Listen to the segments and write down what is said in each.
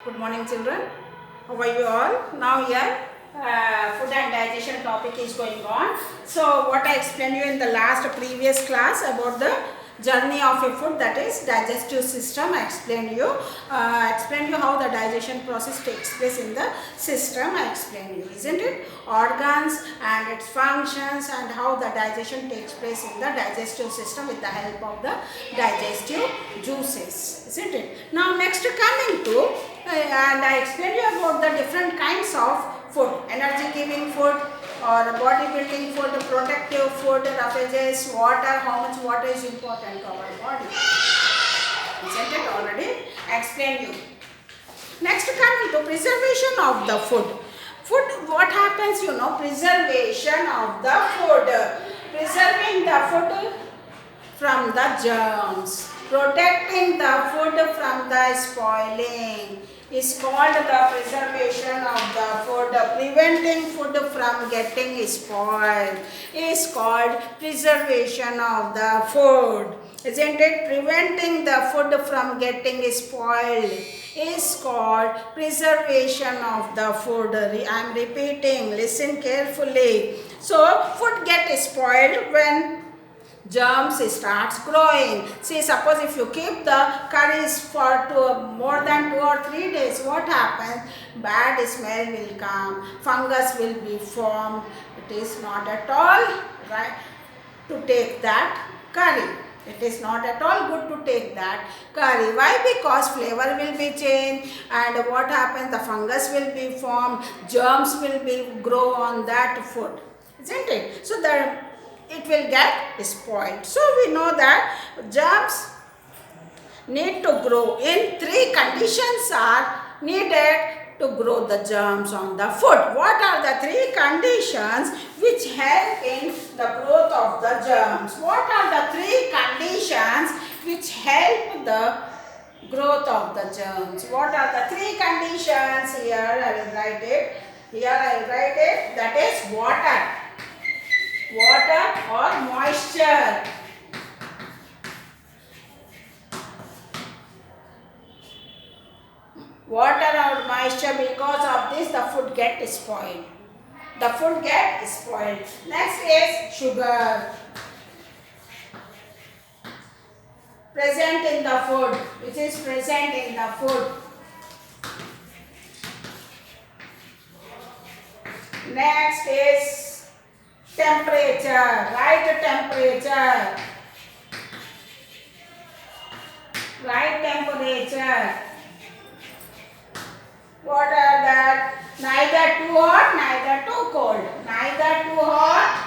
Good morning, children. How are you all? Now here food and digestion topic is going on. So what I explained you in the last previous class about the journey of a food, that is digestive system. I explained you how the digestion process takes place in the system. I explained you, isn't it? Organs and its functions and how the digestion takes place in the digestive system with the help of the digestive juices, isn't it? Now next coming to and I explained you about the different kinds of food: energy giving food or body building food, protective food, roughages, water, how much water is important to our body. Isn't it already? I explained you. Next coming to preservation of the food. Food, what happens, preservation of the food. Preserving the food from the germs. Protecting the food from the spoiling is called the preservation of the food. Preventing food from getting spoiled is called preservation of the food. Isn't it? Preventing the food from getting spoiled is called preservation of the food. I am repeating, listen carefully. So, food gets spoiled when germs starts growing. See, suppose if you keep the curries for more than 2 or 3 days, what happens? Bad smell will come, fungus will be formed. It is not at all right to take that curry. It is not at all good to take that curry. Why? Because flavor will be changed, and what happens? The fungus will be formed, germs will be grow on that food, isn't it? So it will get spoiled. So we know that germs need to grow in 3 conditions are needed to grow the germs on the food. What are the 3 conditions which help in the growth of the germs? What are the 3 conditions which help the growth of the germs? What are the 3 conditions? Here I will write it. That is water or moisture. Water or moisture, because of this the food gets spoiled. Next is sugar. Present in the food. Which is present in the food. Next is temperature. Right temperature. What are that? Neither too hot, neither too cold. Neither too hot,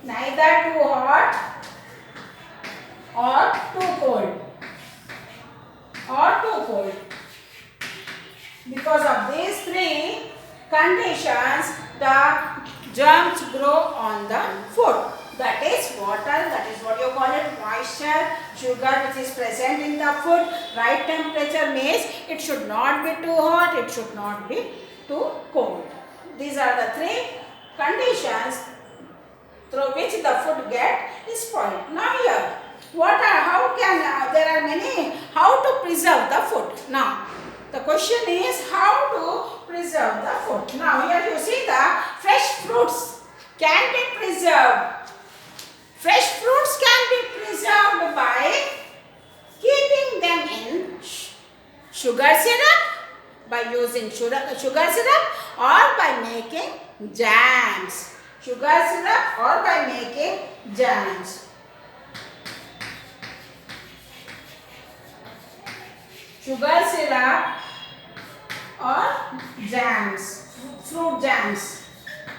neither too hot or too cold. Because of these 3 conditions, the germs grow on the food. That is water, that is what you call it, moisture, sugar which is present in the food. Right temperature means it should not be too hot, it should not be too cold. These are the 3 conditions through which the food gets spoiled. Now here, there are many, how to preserve the food. Now, the question is how to preserve the food. Now here you see the fresh fruits can be preserved. Fresh fruits can be preserved by keeping them in sugar syrup, by using sugar syrup, or by making jams. Sugar syrup or by making jams. Sugar syrup or jams, fruit jams.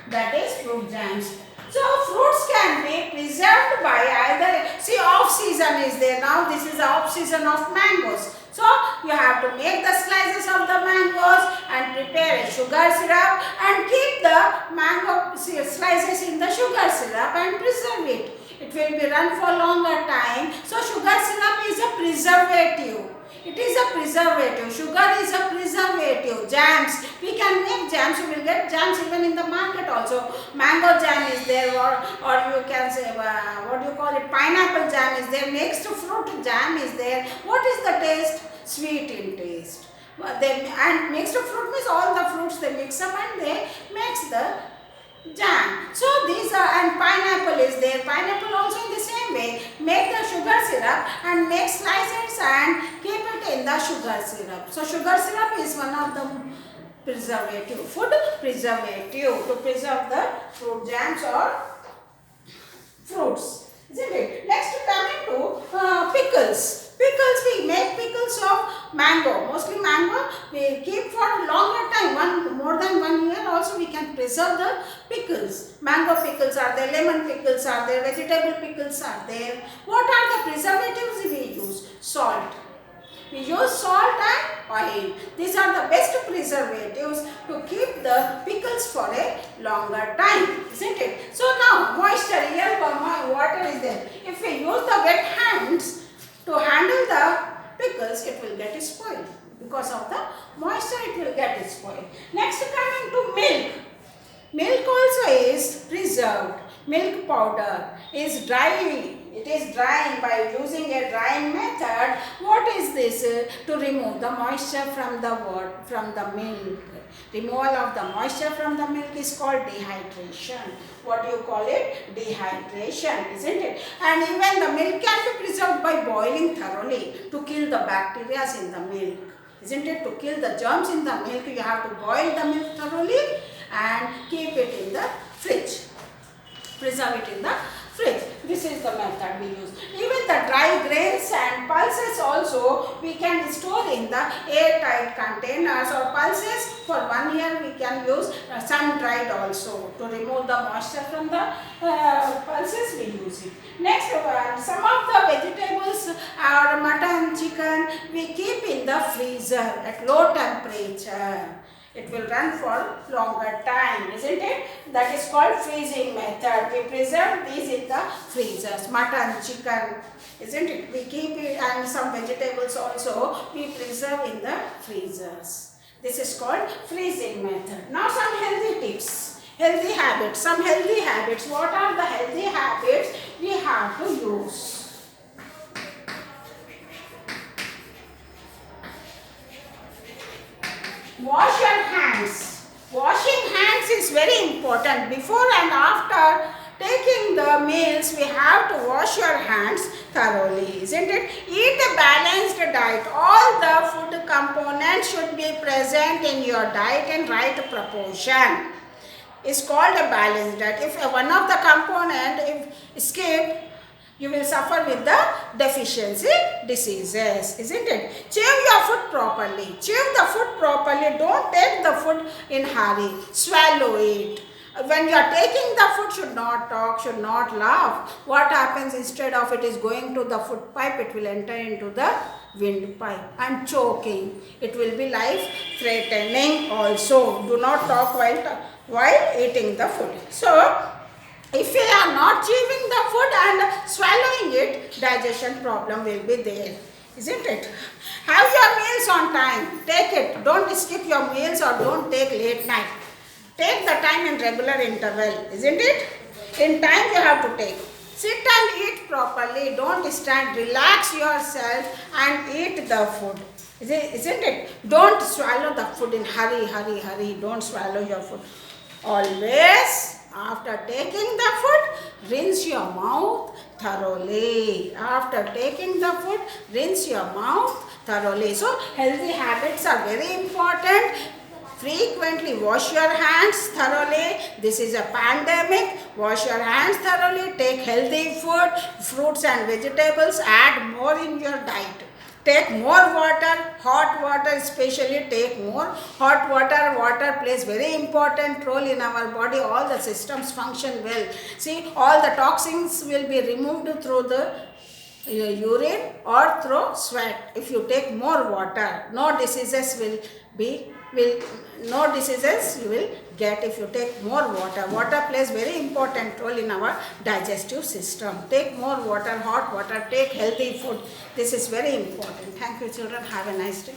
That is fruit jams. So fruits can be preserved by either, see, off season is there. Now this is the off season of mangoes. So you have to make the slices of the mangoes and prepare a sugar syrup and keep the mango slices in the sugar syrup and preserve it. It will be run for longer time. So sugar syrup is a preservative. It is a preservative. Sugar is a preservative. Jams. We can make jams. You will get jams even in the market also. Mango jam is there, or you can say, what do you call it? Pineapple jam is there. Mixed fruit jam is there. What is the taste? Sweet in taste. And mixed fruit means all the fruits they mix up and they makes the jam. So these are, and pineapple is there. Pineapple also in the same way. Make the sugar syrup and make slices and keep it in the sugar syrup. So sugar syrup is one of the preservative, food preservative to preserve the fruit jams or fruits. Isn't it? Next coming to pickles. Pickles, we make pickles of mango. Mostly mango we keep for longer time. More than 1 year also we can preserve the pickles. Mango pickles are there, lemon pickles are there, vegetable pickles are there. What are the preservatives we use? Salt. We use salt and oil. These are the best preservatives to keep the pickles for a longer time, isn't it? So now moisture, here water is there. If we use the wet hands to handle the pickles, it will get spoiled. Because of the moisture, it will get spoiled. Next coming to milk. Milk also is preserved. Milk powder is dry. It is drying by using a drying method. What is this? To remove the moisture from the water, from the milk. Removal of the moisture from the milk is called dehydration. What do you call it? Dehydration, isn't it? And even the milk can be preserved by boiling thoroughly to kill the bacteria in the milk. Isn't it? To kill the germs in the milk, you have to boil the milk thoroughly and keep it in the fridge. Preserve it in the fridge. This is the method we use. Even the dry grains and pulses also we can store in the airtight containers, or pulses for 1 year we can use sun dried also to remove the moisture from the pulses. We use it. Next one, some of the vegetables or mutton, chicken we keep in the freezer at low temperature. It will run for longer time, isn't it? That is called freezing method. We preserve these in the freezers. Mutton, chicken, isn't it? We keep it, and some vegetables also we preserve in the freezers. This is called freezing method. Now some healthy tips. Healthy habits. Some healthy habits. What are the healthy habits we have to use? Wash your hands. Washing hands is very important. Before and after taking the meals, we have to wash your hands thoroughly, isn't it? Eat a balanced diet. All the food components should be present in your diet in right proportion. It's called a balanced diet. If one of the component skipped, you will suffer with the deficiency diseases, isn't it? Chew your food properly. Chew the food properly. Don't take the food in hurry. Swallow it. When you are taking the food, should not talk, should not laugh. What happens instead of it is going to the food pipe, it will enter into the windpipe and choking. It will be life threatening also. Do not talk while eating the food. So, if you are not chewing the food and swallowing it, digestion problem will be there, isn't it? Have your meals on time. Take it. Don't skip your meals or don't take late night. Take the time in regular interval, isn't it? In time you have to take. Sit and eat properly. Don't stand. Relax yourself and eat the food. Isn't it? Don't swallow the food in hurry. Don't swallow your food. Always, after taking the food, rinse your mouth thoroughly. After taking the food, rinse your mouth thoroughly. So, healthy habits are very important. Frequently wash your hands thoroughly. This is a pandemic. Wash your hands thoroughly. Take healthy food, fruits and vegetables. Add more in your diet. Take more water, hot water especially, take more hot water. Water plays very important role in our body. All the systems function well. See, all the toxins will be removed through the urine or through sweat. If you take more water, no diseases no diseases you will get if you take more water. Water plays very important role in our digestive system. Take more water, hot water, take healthy food. This is very important. Thank you children. Have a nice day.